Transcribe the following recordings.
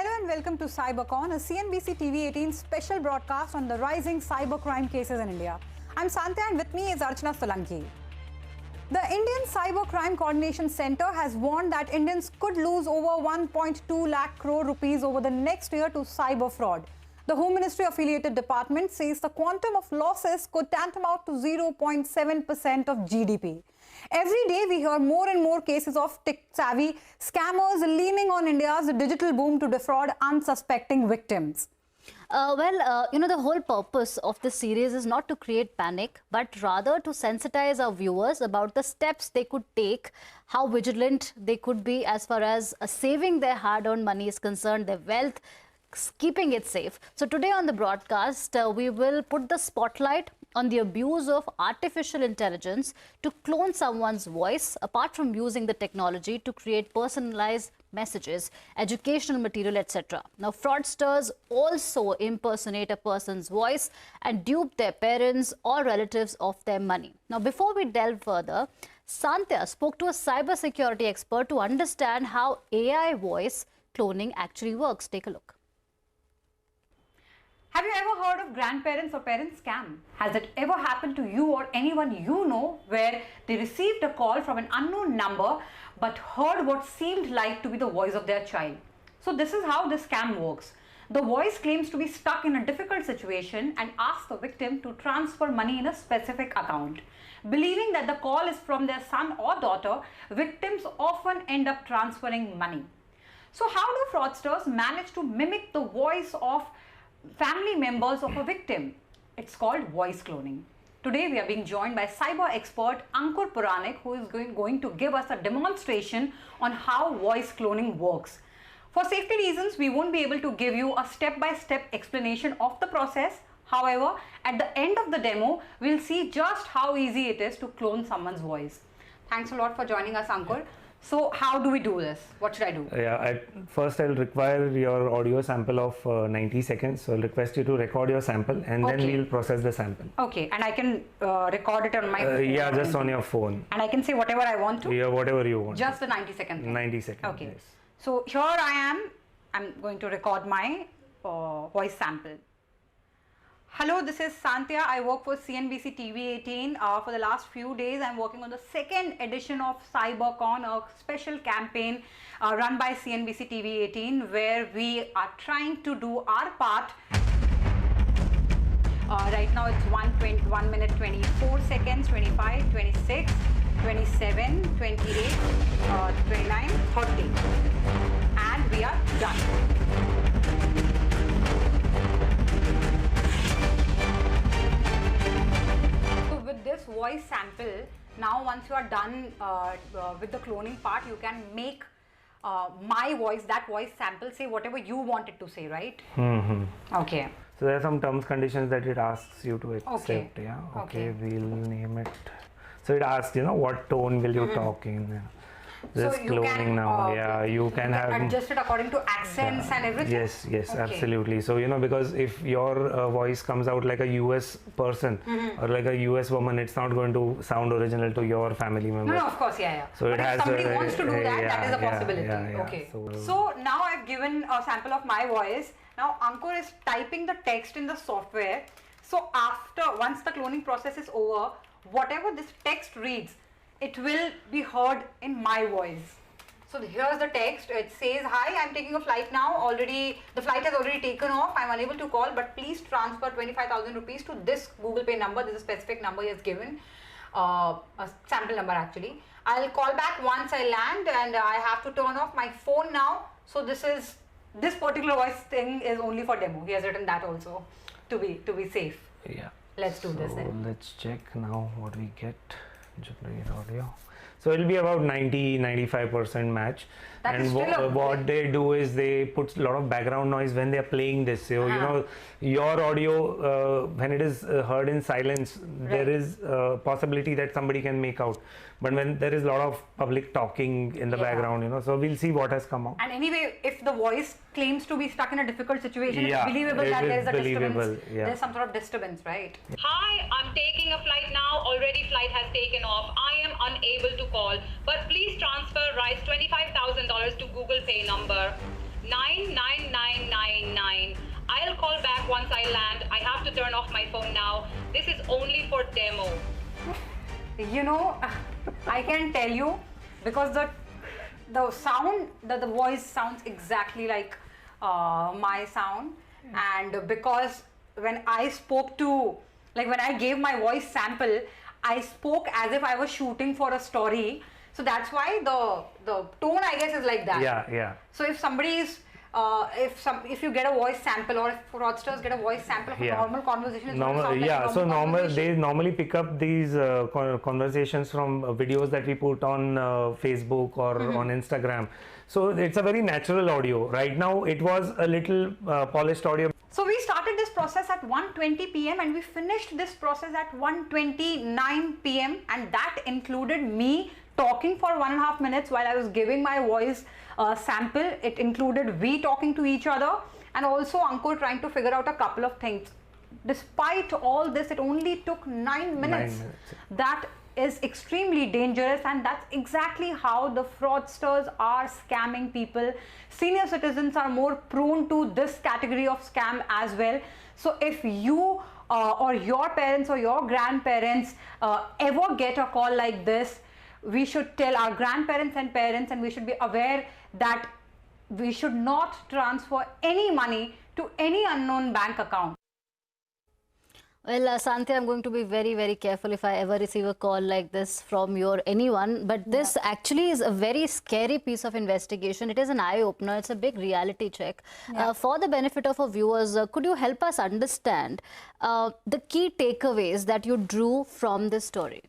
Hello and welcome to CyberCon, a CNBC TV18 special broadcast on the rising cybercrime cases in India. I'm Santya and with me is Archana Solanki. The Indian Cybercrime Coordination Center has warned that Indians could lose over 1.2 lakh crore rupees over the next year to cyber fraud. The Home Ministry affiliated department says the quantum of losses could tantamount to 0.7% of GDP. Every day we hear more and more cases of tech-savvy scammers leaning on India's digital boom to defraud unsuspecting victims. The whole purpose of this series is not to create panic, but rather to sensitize our viewers about the steps they could take, how vigilant they could be as far as saving their hard-earned money is concerned, their wealth, keeping it safe. So today on the broadcast, we will put the spotlight on the abuse of artificial intelligence to clone someone's voice, apart from using the technology to create personalized messages, educational material, etc. Now, fraudsters also impersonate a person's voice and dupe their parents or relatives of their money. Now, before we delve further, Santya spoke to a cybersecurity expert to understand how AI voice cloning actually works. Take a look. Have you ever heard of grandparents or parents scam? Has it ever happened to you or anyone you know where they received a call from an unknown number but heard what seemed like to be the voice of their child? So this is how this scam works. The voice claims to be stuck in a difficult situation and asks the victim to transfer money in a specific account. Believing that the call is from their son or daughter, victims often end up transferring money. So how do fraudsters manage to mimic the voice of family members of a victim? It's called voice cloning. Today we are being joined by cyber expert Ankur Puranik, who is going to give us a demonstration on how voice cloning works. For safety reasons, we won't be able to give you a step-by-step explanation of the process. However, at the end of the demo, we'll see just how easy it is to clone someone's voice. Thanks a lot for joining us, Ankur. So how do we do this? What should I do? First I'll require your audio sample of 90 seconds. So I'll request you to record your sample and then we'll process the sample. Okay, and I can record it on my phone? Yeah, just on your phone. And I can say whatever I want to? Yeah, whatever you want. Just the 90-second thing? 90 seconds. Okay. Yes. So here I'm going to record my voice sample. Hello, this is Santya. I work for CNBC TV18. For the last few days, I'm working on the second edition of CyberCon, a special campaign run by CNBC TV18, where we are trying to do our part. Right now, it's 1 minute 24 seconds, 25, 26, 27, 28, 29, 30. And we are done. With this voice sample, now once you are done with the cloning part, you can make my voice, that voice sample, say whatever you want it to say, right? Okay. So there are some terms conditions that it asks you to accept. Okay. Yeah. Okay. We'll name it. So it asks, what tone will you talk in? This so cloning now, you can have adjust it according to accents and everything. Yes, okay. Absolutely. So because if your voice comes out like a US person or like a US woman, it's not going to sound original to your family member. No, of course, So but if somebody wants to do that, that is a possibility. Okay. So now I've given a sample of my voice. Now Ankur is typing the text in the software. So once the cloning process is over, whatever this text reads, it will be heard in my voice. So here's the text. It says, "Hi, I'm taking a flight now. The flight has already taken off. I'm unable to call, but please transfer 25,000 rupees to this Google Pay number." This is a specific number he has given, a sample number actually. I'll call back once I land, and I have to turn off my phone now. So this particular voice thing is only for demo. He has written that also to be safe. Yeah. Let's do this then. Let's check now what we get. Generate audio. So it'll be about 90-95% match. That is what they do is they put a lot of background noise when they are playing this. So your audio, when it is heard in silence, there is a possibility that somebody can make out. But when there is a lot of public talking in the background, so we'll see what has come out. And anyway, if the voice claims to be stuck in a difficult situation, it's believable that there's a disturbance. There's some sort of disturbance, right? Hi, I'm taking a flight now. Already flight has taken off. I am unable to call, but please transfer Rise $25,000 to Google Pay number 99999. I'll call back once I land. I have to turn off my phone now. This is only for demo. You know, I can tell you, because the sound, the voice sounds exactly like my sound, and because when I spoke to, like when I gave my voice sample, I spoke as if I was shooting for a story. So that's why the tone, I guess, is like that. Yeah. So if somebody is if you get a voice sample, or if fraudsters get a voice sample of a normal conversation, it's normal, sound like a so they conversation. normally pick up these conversations from videos that we put on Facebook or on Instagram. So it's a very natural audio. Right now it was a little polished audio. So we started this process at 1:20 p.m. and we finished this process at 1:29 p.m. and that included me talking for 1.5 minutes while I was giving my voice sample. It included we talking to each other and also Ankur trying to figure out a couple of things. Despite all this, it only took 9 minutes. That is extremely dangerous, and that's exactly how the fraudsters are scamming people. Senior citizens are more prone to this category of scam as well. So if you or your parents or your grandparents ever get a call like this, we should tell our grandparents and parents, and we should be aware that we should not transfer any money to any unknown bank account. Well, Sandhya, I'm going to be very, very careful if I ever receive a call like this from you or anyone. But this actually is a very scary piece of investigation. It is an eye-opener. It's a big reality check. For the benefit of our viewers, could you help us understand the key takeaways that you drew from this story?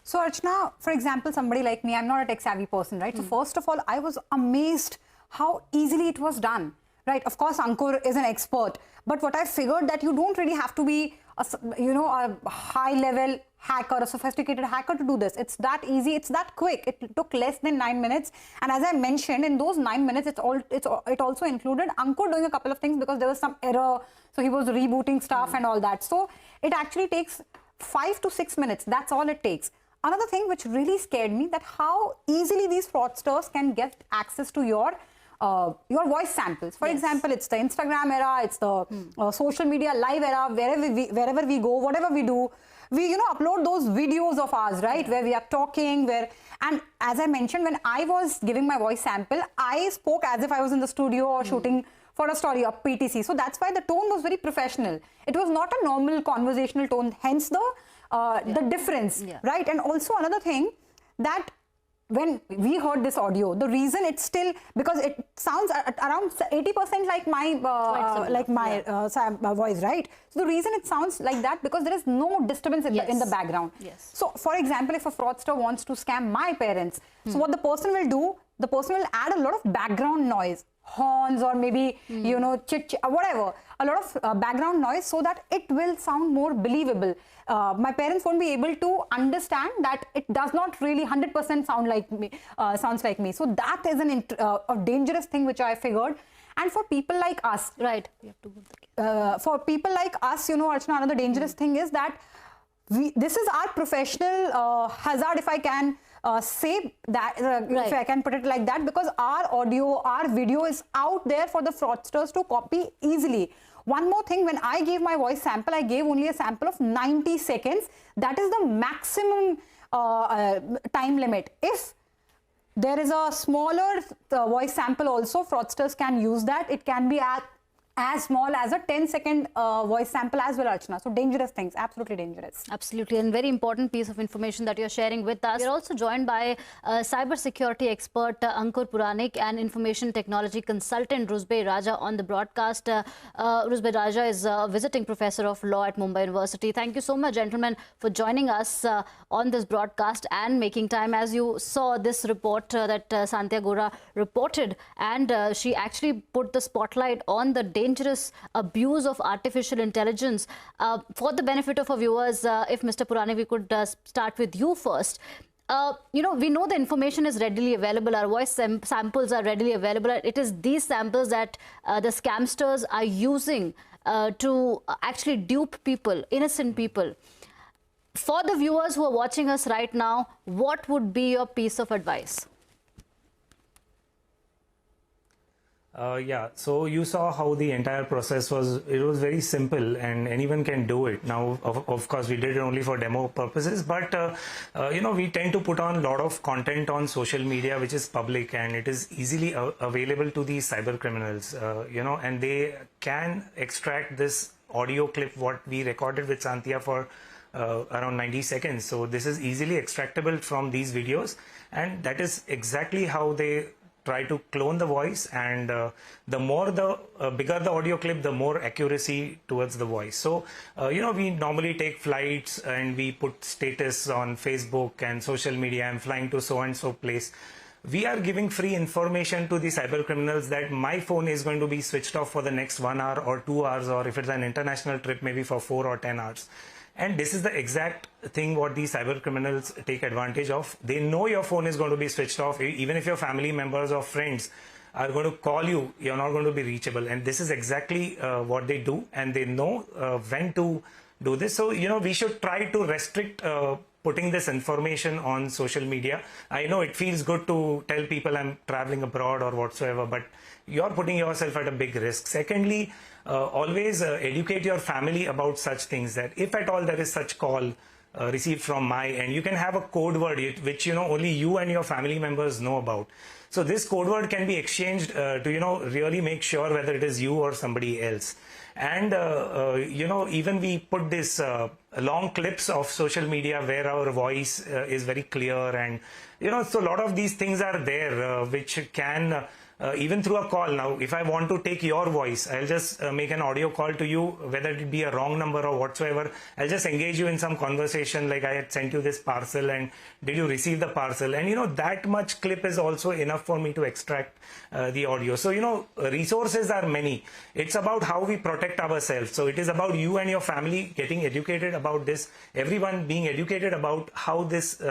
So, Archana, for example, somebody like me, I'm not a tech-savvy person, right? So, first of all, I was amazed how easily it was done, right? Of course, Ankur is an expert. But what I figured that you don't really have to be a high-level hacker, a sophisticated hacker to do this. It's that easy. It's that quick. It took less than 9 minutes. And as I mentioned, in those 9 minutes, it also included Ankur doing a couple of things because there was some error. So he was rebooting stuff and all that. So it actually takes 5 to 6 minutes. That's all it takes. Another thing which really scared me, that how easily these fraudsters can get access to your voice samples. For example, it's the Instagram era, it's the social media live era, wherever we go, whatever we do, we upload those videos of ours, right? Where we are talking, and as I mentioned, when I was giving my voice sample, I spoke as if I was in the studio or shooting for a story or PTC. So that's why the tone was very professional. It was not a normal conversational tone, hence the difference, right? And also another thing, that when we heard this audio, the reason it's still, because it sounds around 80% like my voice, right? So the reason it sounds like that, because there is no disturbance in the background. So for example, if a fraudster wants to scam my parents, so what the person will do, the person will add a lot of background noise, horns or maybe chit whatever, a lot of background noise, so that it will sound more believable. My parents won't be able to understand that it does not really 100% sound like me, sounds like me. So that is a dangerous thing which I figured. And for people like us, right? We have to for people like us, Archana, another dangerous thing is that this is our professional hazard, if I can say that, if I can put it like that, because our audio, our video is out there for the fraudsters to copy easily. One more thing, when I gave my voice sample, I gave only a sample of 90 seconds. That is the maximum time limit. If there is a smaller voice sample also, fraudsters can use that. It can be as small as a 10-second voice sample as well, Archana. So dangerous things, absolutely dangerous. Absolutely, and very important piece of information that you're sharing with us. We're also joined by cybersecurity expert Ankur Puranik and information technology consultant Rusbe Raja on the broadcast. Rusbe Raja is a visiting professor of law at Mumbai University. Thank you so much, gentlemen, for joining us on this broadcast and making time. As you saw this report that Sandhya Gora reported, and she actually put the spotlight on the dangerous abuse of artificial intelligence. For the benefit of our viewers, if Mr. Puranik, we could start with you first. We know the information is readily available. Our voice samples are readily available. It is these samples that the scamsters are using to actually dupe people, innocent people. For the viewers who are watching us right now, what would be your piece of advice? Yeah, so you saw how the entire process was. It was very simple and anyone can do it. Now, of course, we did it only for demo purposes, but we tend to put on a lot of content on social media which is public and it is easily available to these cyber criminals, and they can extract this audio clip what we recorded with Santia for around 90 seconds. So this is easily extractable from these videos, and that is exactly how they try to clone the voice, and the bigger the audio clip, the more accuracy towards the voice. So we normally take flights and we put status on Facebook and social media, I'm flying to so and so place. We are giving free information to the cyber criminals that my phone is going to be switched off for the next 1 hour or 2 hours, or if it's an international trip, maybe for 4 or 10 hours. And this is the exact thing what these cyber criminals take advantage of. They know your phone is going to be switched off. Even if your family members or friends are going to call you, you're not going to be reachable. And this is exactly what they do. And they know when to do this. So, we should try to restrict putting this information on social media. I know it feels good to tell people I'm traveling abroad or whatsoever, but you're putting yourself at a big risk. Secondly, always educate your family about such things, that if at all there is such call received from my end, you can have a code word which only you and your family members know about. So this code word can be exchanged to really make sure whether it is you or somebody else. And even we put this long clips of social media where our voice is very clear, and so a lot of these things are there which can even through a call. Now, if I want to take your voice, I'll just make an audio call to you, whether it be a wrong number or whatsoever. I'll just engage you in some conversation, like I had sent you this parcel and did you receive the parcel? And that much clip is also enough for me to extract the audio. So resources are many. It's about how we protect ourselves. So it is about you and your family getting educated about this, everyone being educated about how this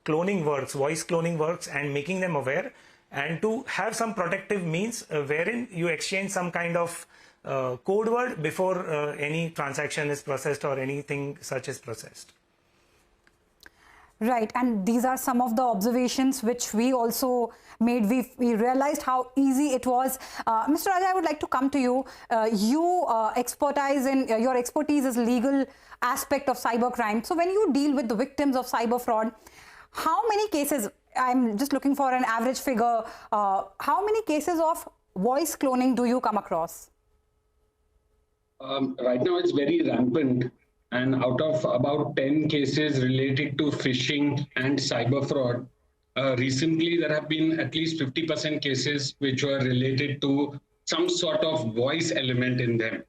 cloning works, voice cloning works, and making them aware, and to have some protective means wherein you exchange some kind of code word before any transaction is processed or anything such is processed. Right, and these are some of the observations which we also made. We realized how easy it was. Mr. Raja, I would like to come to you. Your expertise is legal aspect of cybercrime. So when you deal with the victims of cyber fraud, how many cases, I'm just looking for an average figure, how many cases of voice cloning do you come across? Right now it's very rampant, and out of about 10 cases related to phishing and cyber fraud, recently there have been at least 50% cases which were related to some sort of voice element in them,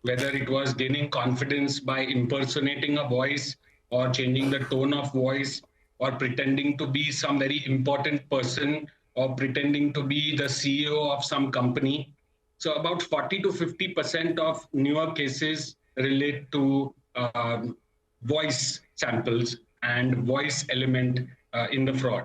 whether it was gaining confidence by impersonating a voice or changing the tone of voice, or pretending to be some very important person, or pretending to be the CEO of some company. So about 40 to 50% of newer cases relate to voice samples and voice element in the fraud.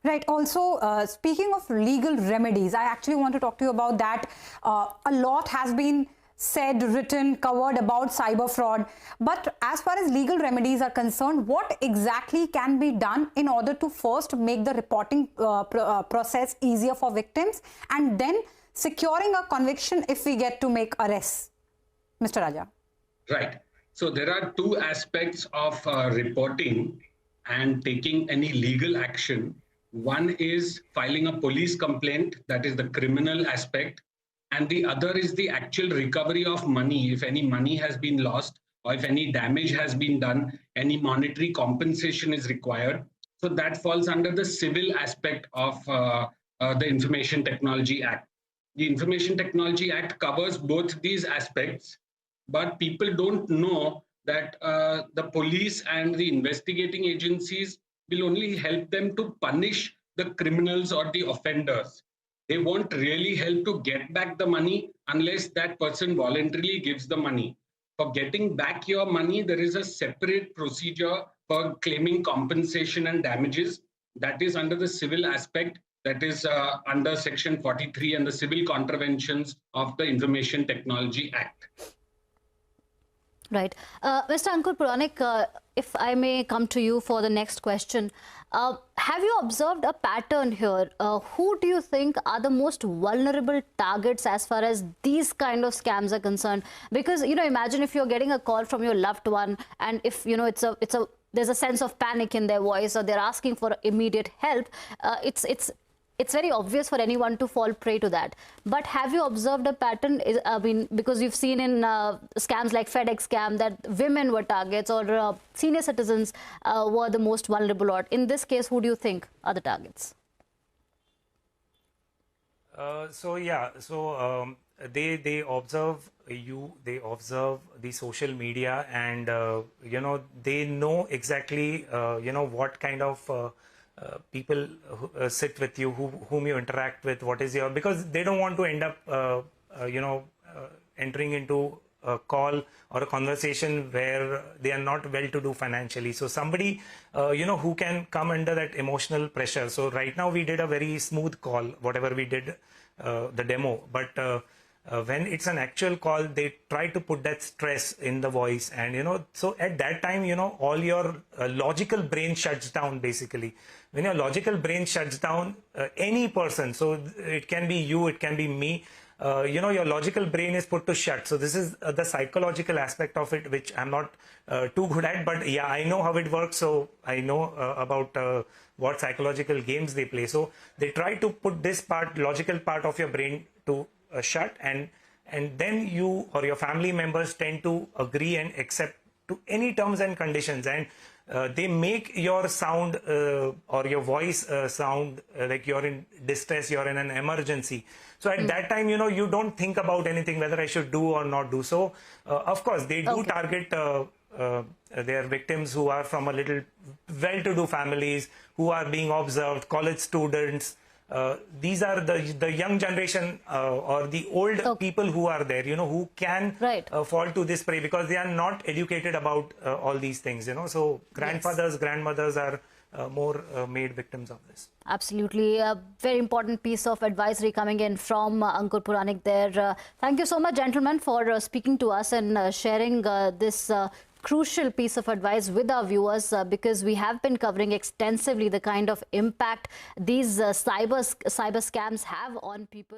Right. Also, speaking of legal remedies, I actually want to talk to you about that. A lot has been said, written, covered about cyber fraud. But as far as legal remedies are concerned, what exactly can be done in order to first make the reporting process easier for victims, and then securing a conviction if we get to make arrests? Mr. Raja. Right. So there are two aspects of reporting and taking any legal action. One is filing a police complaint, that is the criminal aspect. And the other is the actual recovery of money. If any money has been lost, or if any damage has been done, any monetary compensation is required. So that falls under the civil aspect of the Information Technology Act. The Information Technology Act covers both these aspects, but people don't know that the police and the investigating agencies will only help them to punish the criminals or the offenders. They won't really help to get back the money unless that person voluntarily gives the money. For getting back your money, there is a separate procedure for claiming compensation and damages. That is under the civil aspect, that is under Section 43 and the civil contraventions of the Information Technology Act. Right. Mr. Ankur Puranik, if I may come to you for the next question, have you observed a pattern here? Who do you think are the most vulnerable targets as far as these kind of scams are concerned? Because, imagine if you're getting a call from your loved one, and if, there's a sense of panic in their voice, or they're asking for immediate help, it's very obvious for anyone to fall prey to that. But have you observed a pattern? I mean, because you've seen in scams like FedEx scam that women were targets, or senior citizens were the most vulnerable. Or in this case, who do you think are the targets? They observe you, they observe the social media, and they know exactly what kind of people sit with you, whom you interact with, what is your, because they don't want to end up entering into a call or a conversation where they are not well to do financially. So somebody who can come under that emotional pressure. So right now we did a very smooth call, whatever we did, the demo, but when it's an actual call, they try to put that stress in the voice, and so at that time, all your logical brain shuts down. Basically, when your logical brain shuts down, any person, so it can be you, it can be me, your logical brain is put to shut. So this is the psychological aspect of it, which I'm not too good at, but yeah, I know how it works. So I know about what psychological games they play. So they try to put this logical part of your brain to shut, and then you or your family members tend to agree and accept to any terms and conditions, and they make your sound or your voice sound like you're in distress, you're in an emergency. So at that time, you don't think about anything, whether I should do or not do. So of course they do target their victims who are from a little well-to-do families, who are being observed, college students. These are the young generation or the old people who are there, who can fall to this prey, because they are not educated about all these things, So grandfathers, grandmothers are more made victims of this. Absolutely. A very important piece of advisory coming in from Ankur Puranik there. Thank you so much, gentlemen, for speaking to us and sharing this crucial piece of advice with our viewers, because we have been covering extensively the kind of impact these cyber scams have on people.